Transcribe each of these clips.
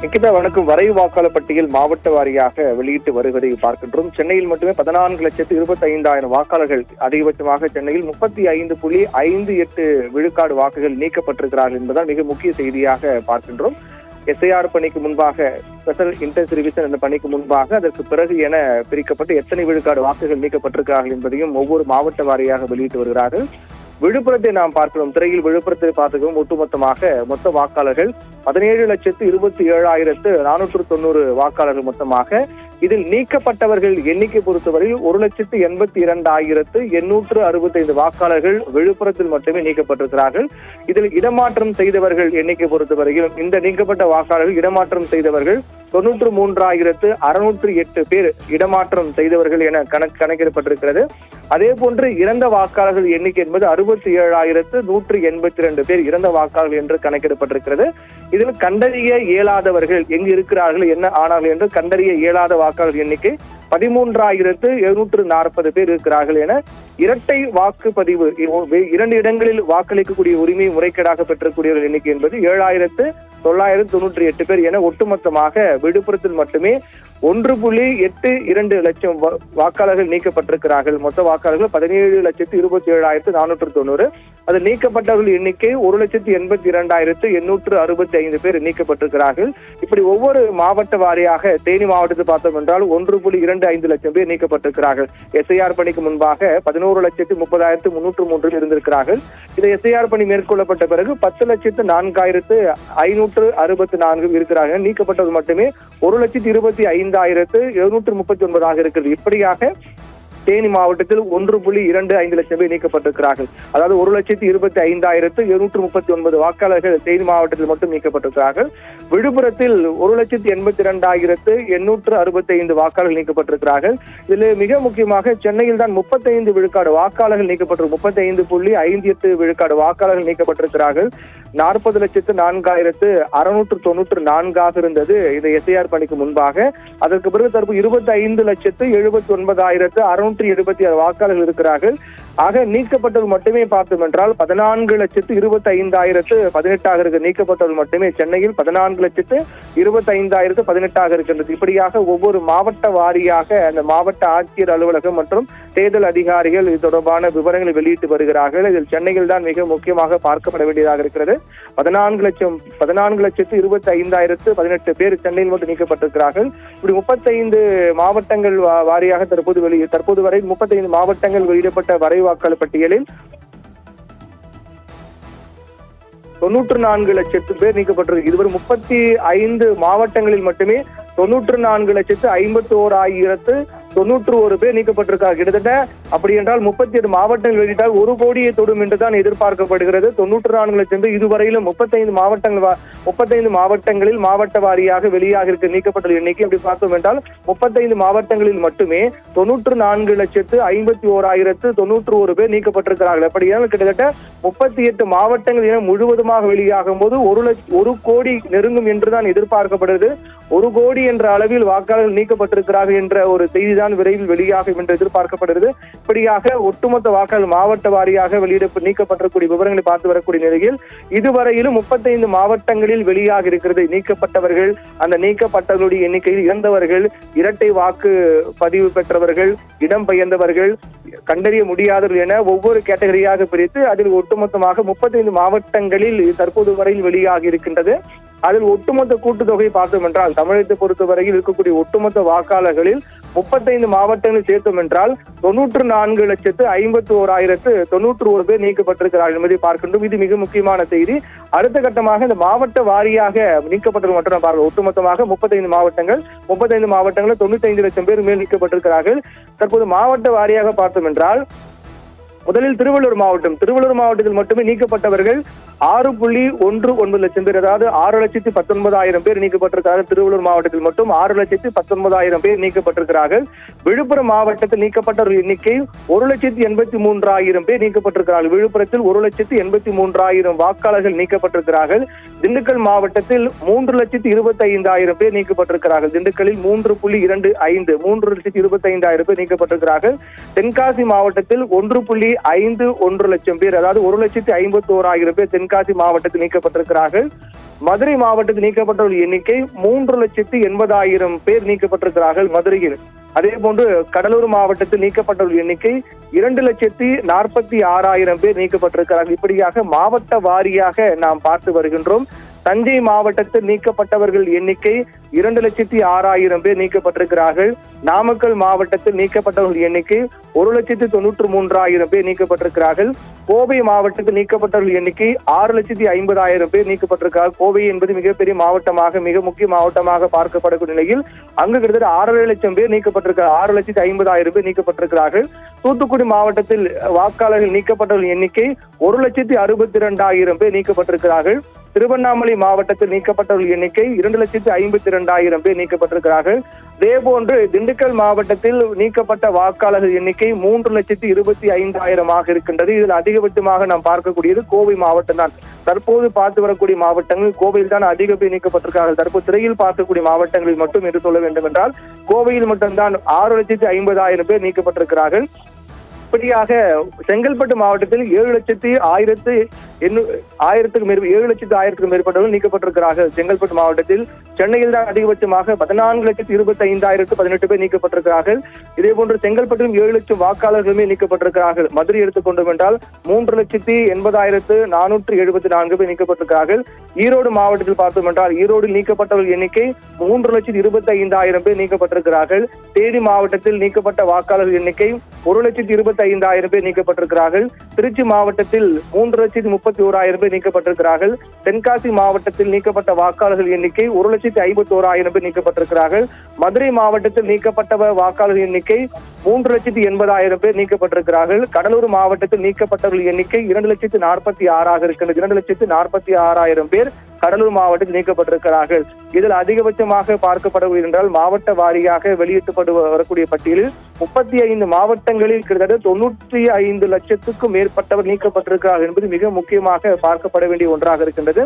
நிக்கிதா வணக்கம். வரைவு வாக்காளர் பட்டியல் மாவட்ட வாரியாக வெளியிட்டு வருவதை பார்க்கின்றோம். சென்னையில் மட்டுமே 14,25,000 வாக்காளர்கள் அதிகபட்சமாக சென்னையில் 35.58 விழுக்காடு வாக்குகள் நீக்கப்பட்டிருக்கிறார்கள் என்பதால் மிக முக்கிய செய்தியாக பார்க்கின்றோம். எஸ்ஐஆர் பணிக்கு முன்பாக, ஸ்பெஷல் இன்டென்சிவ் ரிவிஷன் என்ற பணிக்கு முன்பாக, அதற்கு பிறகு என பிரிக்கப்பட்டு எத்தனை விழுக்காடு வாக்குகள் நீக்கப்பட்டிருக்கிறார்கள் என்பதையும் ஒவ்வொரு மாவட்ட வாரியாக வெளியிட்டு வருகிறார்கள். விழுப்புரத்தை நாம் பார்க்கிறோம். திரையில் விழுப்புரத்தை பார்த்துக்கிறோம். ஒட்டுமொத்தமாக மொத்த வாக்காளர்கள் 17,27,490 வாக்காளர்கள் மொத்தமாக. இதில் நீக்கப்பட்டவர்கள் எண்ணிக்கை பொறுத்தவரையில் 1,82,865 வாக்காளர்கள் விழுப்புரத்தில் மட்டுமே நீக்கப்பட்டிருக்கிறார்கள். இதில் இடமாற்றம் செய்தவர்கள் எண்ணிக்கை பொறுத்தவரையில் இந்த நீக்கப்பட்ட வாக்காளர்கள் இடமாற்றம் செய்தவர்கள் 93,608 பேர் இடமாற்றம் செய்தவர்கள் என கணக்கிடப்பட்டிருக்கிறது. அதே போன்று இறந்த வாக்காளர்கள் எண்ணிக்கை என்பது 67,182 பேர் இறந்த வாக்காளர்கள் என்று கணக்கிடப்பட்டிருக்கிறது. இதில் கண்டறிய இயலாதவர்கள் எங்கு இருக்கிறார்கள், என்ன ஆனார்கள் என்று கண்டறிய இயலாத வாக்காளர் எண்ணிக்கை 13,740 பேர் இருக்கிறார்கள் என இரட்டை வாக்குப்பதிவு 2 இடங்களில் வாக்களிக்கக்கூடிய உரிமை முறைகேடாக பெற்றக்கூடியவர்கள் எண்ணிக்கை என்பது 7,998 பேர் என ஒட்டுமொத்தமாக விழுப்புரத்தில் மட்டுமே 1.82 லட்சம் வாக்காளர்கள் நீக்கப்பட்டிருக்கிறார்கள். மொத்த வாக்காளர்கள் 17,27,490. அதில் நீக்கப்பட்டவர்கள் எண்ணிக்கை 1,82,865 பேர் நீக்கப்பட்டிருக்கிறார்கள். இப்படி ஒவ்வொரு மாவட்ட வாரியாக தேனி மாவட்டத்தில் பார்த்தோம் என்றால் 1.25 லட்சம் பேர் நீக்கப்பட்டிருக்கிறார்கள். எஸ்ஐஆர் பணிக்கு முன்பாக 11,30,303 இருந்திருக்கிறார்கள். இந்த எஸ்ஐஆர் பணி மேற்கொள்ளப்பட்ட பிறகு 10,04,564 இருக்கிறார்கள். நீக்கப்பட்டது மட்டுமே 1,25,739 இருக்கிறது. இப்படியாக தேனி மாவட்டத்தில் 1.25 லட்சம் பேர் நீக்கப்பட்டிருக்கிறார்கள். அதாவது 1,25,739 வாக்காளர்கள் தேனி மாவட்டத்தில் மட்டும் நீக்கப்பட்டிருக்கிறார்கள். விழுப்புரத்தில் 1,82,865 வாக்காளர்கள் நீக்கப்பட்டிருக்கிறார்கள். இதில் மிக முக்கியமாக சென்னையில் தான் 35 விழுக்காடு வாக்காளர்கள் நீக்கப்பட்டிரு 35.58 விழுக்காடு வாக்காளர்கள் நீக்கப்பட்டிருக்கிறார்கள். 40,04,694 இருந்தது இந்த எஸ்ஐஆர் பணிக்கு முன்பாக. அதற்கு பிறகு தற்போது 25,79,676 வாக்காளர்கள் இருக்கிறார்கள். ஆக நீக்கப்பட்டது மட்டுமே பார்த்தோம் என்றால் 14,25,018 இருக்கு. நீக்கப்பட்டது மட்டுமே சென்னையில் 14,25,018 இருக்கின்றது. இப்படியாக ஒவ்வொரு மாவட்ட வாரியாக அந்த மாவட்ட ஆட்சியர் அலுவலகம் மற்றும் தேர்தல் அதிகாரிகள் இது தொடர்பான விவரங்களை வெளியிட்டு வருகிறார்கள். இதில் சென்னையில் தான் மிக முக்கியமாக பார்க்கப்பட வேண்டியதாக இருக்கிறது. 14,25,018 பேர் சென்னையில் மட்டும் நீக்கப்பட்டிருக்கிறார்கள். இப்படி 35 மாவட்டங்கள் வாரியாக தற்போது வரை 35 மாவட்டங்கள் வெளியிடப்பட்ட வரைவு வாக்காளர் பட்டியலில் 94 லட்சம் பேர் நீக்கப்பட்டிருக்கு. இதுவரை 35 மாவட்டங்களில் மட்டுமே 94,51,091 பேர் நீக்கப்பட்டிருக்காங்க. கிட்டத்தட்ட அப்படி என்றால் 38 மாவட்டங்கள் வெளியிட்டால் 1 கோடியை தொடும் என்றுதான் எதிர்பார்க்கப்படுகிறது. 94 லட்சம் பேர் இதுவரையிலும் 35 மாவட்டங்களில் மாவட்ட வாரியாக வெளியாக இருக்க நீக்கப்பட்ட எண்ணிக்கை அப்படி பார்த்தோம் என்றால் 35 மாவட்டங்களில் மட்டுமே 94,51,091 பேர் நீக்கப்பட்டிருக்கிறார்கள். அப்படியானால் கிட்டத்தட்ட 38 மாவட்டங்கள் என முழுவதுமாக வெளியாகும் போது 1 கோடி நெருங்கும் என்றுதான் எதிர்பார்க்கப்படுகிறது. 1 கோடி என்ற அளவில் வாக்காளர்கள் நீக்கப்பட்டிருக்கிறார்கள் என்ற ஒரு செய்திதான் விரைவில் வெளியாகும் என்று எதிர்பார்க்கப்படுகிறது. இப்படியாக ஒட்டுமொத்த வாக்காளர் மாவட்ட வாரியாக நீக்கப்பட்டிருக்கூடிய விவரங்களை பார்த்து வரக்கூடிய நிலையில் இதுவரையிலும் 35 மாவட்டங்களில் வெளியாக இருக்கிறது. நீக்கப்பட்டவர்கள், அந்த நீக்கப்பட்டவர்களுடைய எண்ணிக்கையில் இறந்தவர்கள், இரட்டை வாக்கு பதிவு பெற்றவர்கள், இடம்பெயர்ந்தவர்கள், கண்டறிய முடியாதவர்கள் என ஒவ்வொரு கேட்டகரியாக பிரித்து அதில் ஒட்டுமொத்தமாக 35 மாவட்டங்களில் தற்போது வரையில் வெளியாக இருக்கின்றது. அதில் ஒட்டுமொத்த கூட்டுத்தொகை பார்த்தோம் என்றால் தமிழகத்தை பொறுத்தவரையில் இருக்கக்கூடிய ஒட்டுமொத்த வாக்காளர்களில் 35 மாவட்டங்களில் சேர்த்தோம் என்றால் 94,51,091 பேர் நீக்கப்பட்டிருக்கிறார்கள் என்பதை பார்க்கின்றோம். இது மிக முக்கியமான செய்தி. அடுத்த கட்டமாக இந்த மாவட்ட வாரியாக நீக்கப்பட்டது மட்டும் பார்க்கலாம். ஒட்டுமொத்தமாக 35 மாவட்டங்கள் 95 லட்சம் பேர் மேல் நீக்கப்பட்டிருக்கிறார்கள். தற்போது மாவட்ட வாரியாக பார்த்தோம் என்றால் முதலில் திருவள்ளூர் மாவட்டத்தில் மட்டுமே நீக்கப்பட்டவர்கள் 6.19 லட்சம் பேர், அதாவது 6,19,000 பேர் நீக்கப்பட்டிருக்கிறார்கள். திருவள்ளூர் மாவட்டத்தில் மட்டும் 6,19,000 பேர் நீக்கப்பட்டிருக்கிறார்கள். விழுப்புரம் மாவட்டத்தில் நீக்கப்பட்டவர்கள் எண்ணிக்கை 1,83,000 பேர் நீக்கப்பட்டிருக்கிறார்கள். விழுப்புரத்தில் 1,83,000 வாக்காளர்கள் நீக்கப்பட்டிருக்கிறார்கள். திண்டுக்கல் மாவட்டத்தில் 3,25,000 பேர் நீக்கப்பட்டிருக்கிறார்கள். திண்டுக்கல்லில் 3.25 3,25,000 பேர் நீக்கப்பட்டிருக்கிறார்கள். தென்காசி மாவட்டத்தில் 1. 1,51,00,000 பேர், அதாவது 1,51,000 பேர் தென்காசி மாவட்டத்தில் நீக்கப்பட்டிருக்கிறார்கள். மதுரை மாவட்டத்தில் நீக்கப்பட்டவர்கள் எண்ணிக்கை 3,80,000 பேர் நீக்கப்பட்டிருக்கிறார்கள் மதுரையில். அதே போன்று கடலூர் மாவட்டத்தில் நீக்கப்பட்டவர்கள் எண்ணிக்கை 2,46,000 பேர் நீக்கப்பட்டிருக்கிறார்கள். இப்படியாக மாவட்ட வாரியாக நாம் பார்த்து வருகின்றோம். தஞ்சை மாவட்டத்தில் நீக்கப்பட்டவர்கள் எண்ணிக்கை 2,06,000 பேர் நீக்கப்பட்டிருக்கிறார்கள். நாமக்கல் மாவட்டத்தில் நீக்கப்பட்டவர்கள் எண்ணிக்கை 1,93,000 பேர் நீக்கப்பட்டிருக்கிறார்கள். கோவை மாவட்டத்தில் நீக்கப்பட்டவர்கள் எண்ணிக்கை 6,50,000 பேர் நீக்கப்பட்டிருக்கிறார்கள். கோவை என்பது மிகப்பெரிய மாவட்டமாக, மிக முக்கிய மாவட்டமாக பார்க்கப்படக்கூடிய நிலையில் அங்கு கிட்டத்தட்ட 6,00,000 பேர் நீக்கப்பட்டிருக்கிறார். 6,50,000 பேர் நீக்கப்பட்டிருக்கிறார்கள். தூத்துக்குடி மாவட்டத்தில் வாக்காளர்கள் நீக்கப்பட்டவர்கள் எண்ணிக்கை 1,62,000 பேர் நீக்கப்பட்டிருக்கிறார்கள். திருவண்ணாமலை மாவட்டத்தில் நீக்கப்பட்டவர்கள் எண்ணிக்கை 2,52,000 பேர் நீக்கப்பட்டிருக்கிறார்கள். இதேபோன்று திண்டுக்கல் மாவட்டத்தில் நீக்கப்பட்ட வாக்காளர்கள் எண்ணிக்கை 3,25,000 இருக்கின்றது. இதில் அதிகபட்சமாக நாம் பார்க்கக்கூடியது கோவை மாவட்டம் தான். தற்போது பார்த்து வரக்கூடிய மாவட்டங்கள் கோவையில் தான் அதிக பேர் நீக்கப்பட்டிருக்கிறார்கள். தற்போது திரையில் பார்க்கக்கூடிய மாவட்டங்களில் மட்டும் என்று சொல்ல வேண்டும் என்றால் கோவையில் மட்டும்தான் 6,50,000 பேர் நீக்கப்பட்டிருக்கிறார்கள். இப்படியாக செங்கல்பட்டு மாவட்டத்தில் 7,100,000 மேற்பட்டவர்கள் நீக்கப்பட்டிருக்கிறார்கள். செங்கல்பட்டு மாவட்டத்தில் சென்னையில் தான் அதிகபட்சமாக 14,25,018 பேர் நீக்கப்பட்டிருக்கிறார்கள். இதே போன்று செங்கல்பட்டிலும் 7 லட்சம் வாக்காளர்களுமே நீக்கப்பட்டிருக்கிறார்கள். மதுரை எடுத்துக்கொண்டோம் என்றால் 3,80,474 பேர் நீக்கப்பட்டிருக்கிறார்கள். ஈரோடு மாவட்டத்தில் பார்த்தோம் என்றால் ஈரோடு நீக்கப்பட்டவர்கள் எண்ணிக்கை 3,25,000 பேர் நீக்கப்பட்டிருக்கிறார்கள். தேனி மாவட்டத்தில் நீக்கப்பட்ட வாக்காளர்கள் எண்ணிக்கை 1,25,000 பேர் நீக்கப்பட்டிருக்கிறார்கள். திருச்சி மாவட்டத்தில் 3,31,000 பேர் நீக்கப்பட்டிருக்கிறார்கள். தென்காசி மாவட்டத்தில் நீக்கப்பட்ட வாக்காளர்கள் எண்ணிக்கை 1,51,000 பேர் நீக்கப்பட்டிருக்கிறார்கள். மதுரை மாவட்டத்தில் நீக்கப்பட்ட வாக்காளர்கள் எண்ணிக்கை 3,80,000 பேர் நீக்கப்பட்டிருக்கிறார்கள். கடலூர் மாவட்டத்தில் நீக்கப்பட்டவர்கள் எண்ணிக்கை 2,46,000 இருக்கின்றது. 2,46,000 பேர் கடலூர் மாவட்டத்தில் நீக்கப்பட்டிருக்கிறார்கள். இதில் அதிகபட்சமாக பார்க்கப்படவில்லை என்றால் மாவட்ட வாரியாக வெளியிட்டு வரக்கூடிய பட்டியலில் 35 மாவட்டங்களில் கிட்டத்தட்ட 95 லட்சத்துக்கும் மேற்பட்டவர் நீக்கப்பட்டிருக்கிறார்கள் என்பது மிக முக்கியமாக பார்க்கப்பட வேண்டிய ஒன்றாக இருக்கின்றது.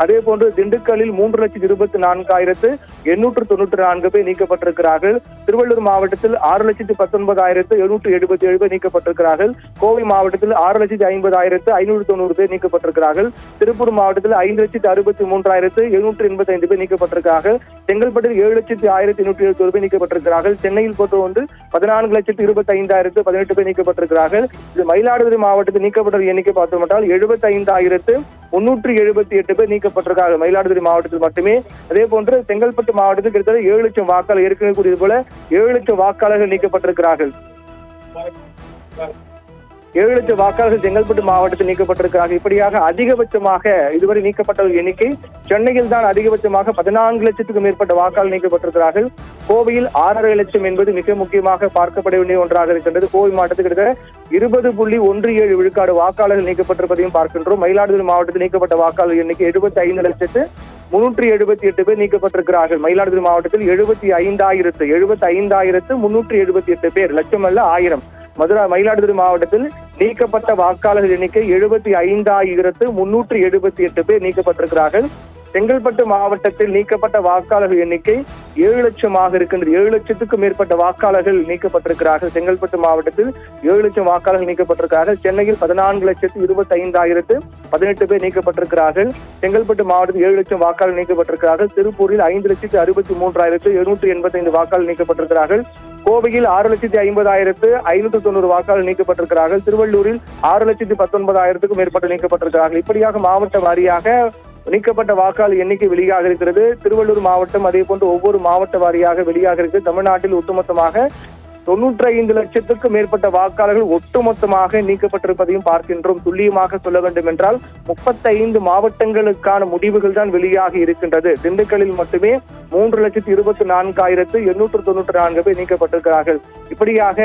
அதே போன்று திண்டுக்கல்லில் 3,24,894 பேர் நீக்கப்பட்டிருக்கிறார்கள். திருவள்ளூர் மாவட்டத்தில் 6,19,777 பேர் நீக்கப்பட்டிருக்கிறார்கள். கோவை மாவட்டத்தில் 6,50,590 பேர் நீக்கப்பட்டிருக்கிறார்கள். திருப்பூர் மாவட்டத்தில் 5,63,785 பேர் நீக்கப்பட்டிருக்கிறார்கள். செங்கல்பட்டில் 7,01,871 பேர் நீக்கப்பட்டிருக்கிறார்கள். சென்னையில் பொறுத்த ஒன்று 14,25,018 பேர் நீக்கப்பட்டிருக்கிறார்கள். இது மயிலாடுதுறை மாவட்டத்தில் நீக்கப்பட்ட எண்ணிக்கை பார்த்தோம் என்றால் 75,378 பேர் நீக்கப்பட்டிருக்கிறார்கள் மயிலாடுதுறை மாவட்டத்தில் மட்டுமே. அதே போன்று செங்கல்பட்டு மாவட்டத்தில் கிட்டத்தட்ட 7 லட்சம் வாக்காளர் ஏற்கனவே கூடியது போல 7 லட்சம் வாக்காளர்கள் நீக்கப்பட்டிருக்கிறார்கள். 7 லட்சம் வாக்காளர்கள் செங்கல்பட்டு மாவட்டத்தில் நீக்கப்பட்டிருக்கிறார்கள். இப்படியாக அதிகபட்சமாக இதுவரை நீக்கப்பட்டவர்கள் எண்ணிக்கை சென்னையில் தான் அதிகபட்சமாக 14 லட்சத்துக்கும் மேற்பட்ட வாக்காளர் நீக்கப்பட்டிருக்கிறார்கள். கோவையில் 6,5 லட்சம் என்பது மிக முக்கியமாக பார்க்கப்பட வேண்டிய ஒன்றாக இருக்கின்றது. கோவை மாவட்டத்தில் கிட்டத்தட்ட 20.17 விழுக்காடு வாக்காளர்கள் நீக்கப்பட்டிருப்பதையும் பார்க்கின்றோம். மயிலாடுதுறை மாவட்டத்தில் நீக்கப்பட்ட வாக்காளர் எண்ணிக்கை 75,378 பேர் நீக்கப்பட்டிருக்கிறார்கள். மயிலாடுதுறை மாவட்டத்தில் 75,378 பேர், லட்சம் அல்ல 1000. மயிலாடுதுறை மாவட்டத்தில் நீக்கப்பட்ட வாக்காளர்கள் எண்ணிக்கை 75,378 பேர் நீக்கப்பட்டிருக்கிறார்கள். செங்கல்பட்டு மாவட்டத்தில் நீக்கப்பட்ட வாக்காளர்கள் எண்ணிக்கை 7 லட்சமாக இருக்கின்றது. 7 லட்சத்துக்கும் மேற்பட்ட வாக்காளர்கள் நீக்கப்பட்டிருக்கிறார்கள். செங்கல்பட்டு மாவட்டத்தில் 7 லட்சம் வாக்காளர்கள் நீக்கப்பட்டிருக்கிறார்கள். சென்னையில் 14,25,018 பேர் நீக்கப்பட்டிருக்கிறார்கள். செங்கல்பட்டு மாவட்டத்தில் 7 லட்சம் வாக்காளர்கள் நீக்கப்பட்டிருக்கிறார்கள். திருப்பூரில் 5,63,685 வாக்காளர்கள் நீக்கப்பட்டிருக்கிறார்கள். கோவையில் 6,50,590 வாக்காளர்கள் நீக்கப்பட்டிருக்கிறார்கள். திருவள்ளூரில் 6,19,000 மேற்பட்ட நீக்கப்பட்டிருக்கிறார்கள். இப்படியாக மாவட்ட வாரியாக நீக்கப்பட்ட வாக்காளர் எண்ணிக்கை வெளியாக இருக்கிறது. திருவள்ளூர் மாவட்டம் அதே போன்று ஒவ்வொரு மாவட்ட வாரியாக வெளியாக இருக்கிறது. தமிழ்நாட்டில் ஒட்டுமொத்தமாக 95 லட்சத்துக்கும் மேற்பட்ட வாக்காளர்கள் ஒட்டுமொத்தமாக நீக்கப்பட்டிருப்பதையும் பார்க்கின்றோம். துல்லியமாக சொல்ல வேண்டும் என்றால் 35 மாவட்டங்களுக்கான முடிவுகள் தான் வெளியாகி இருக்கின்றது. திண்டுக்கல்லில் மட்டுமே 3,24,894 பேர் நீக்கப்பட்டிருக்கிறார்கள். இப்படியாக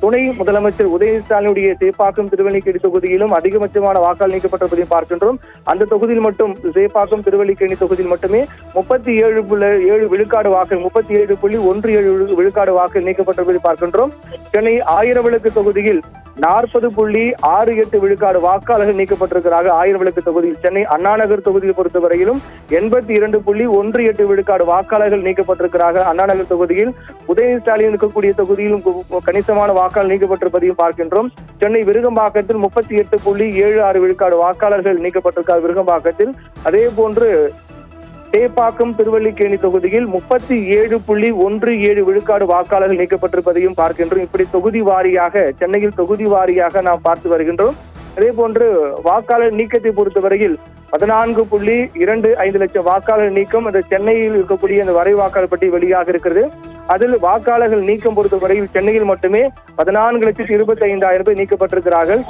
துணை முதலமைச்சர் உதயநிதியுடைய சேப்பாக்கம் திருவல்லிக்கேணி தொகுதியிலும் அதிகபட்சமான வாக்காளர் நீக்கப்பட்டிருப்பதையும் பார்க்கின்றோம். அந்த தொகுதியில் மட்டும் சேப்பாக்கம் திருவல்லிக்கேணி தொகுதியில் மட்டுமே 37.7 விழுக்காடு வாக்கு 37.17 விழுக்காடு வாக்கு நீக்கப்பட்டிருப்பதை பார்க்கின்றோம். சென்னை 1000 விளக்கு தொகுதியில் 40.68 விழுக்காடு வாக்காளர்கள் நீக்கப்பட்டிருக்கிறார்கள். 1000 விளக்கு தொகுதியில் சென்னை அண்ணாநகர் தொகுதியில் பொறுத்தவரையிலும் 82.18 விழுக்காடு வாக்காளர்கள் நீக்கப்பட்டிருக்கிறார்கள். அண்ணாநகர் தொகுதியில் உதயநிதி ஸ்டாலின் இருக்கக்கூடிய தொகுதியிலும் கணிசமான வாக்காளர் நீக்கப்பட்டிருப்பதையும் பார்க்கின்றோம். சென்னை விருகம்பாக்கத்தில் 38.76 விழுக்காடு வாக்காளர்கள் நீக்கப்பட்டிருக்கார் விருகம்பாக்கத்தில். அதே போன்று தேப்பாக்கம் திருவல்லிக்கேணி தொகுதியில் 37.17 விழுக்காடு வாக்காளர்கள் நீக்கப்பட்டிருப்பதையும் பார்க்கின்றோம். இப்படி தொகுதி வாரியாக சென்னையில் தொகுதி வாரியாக நாம் பார்த்து வருகின்றோம். அதே போன்று வாக்காளர் நீக்கத்தை பொறுத்தவரையில் 14.25 லட்சம் வாக்காளர் நீக்கம் அந்த சென்னையில் இருக்கக்கூடிய அந்த வரை வாக்காளர் பட்டி வெளியாக இருக்கிறது. அதில் வாக்காளர்கள் நீக்கம் பொறுத்தவரையில் சென்னையில் மட்டுமே 14,25,000 பேர் நீக்கப்பட்டிருக்கிறார்கள்.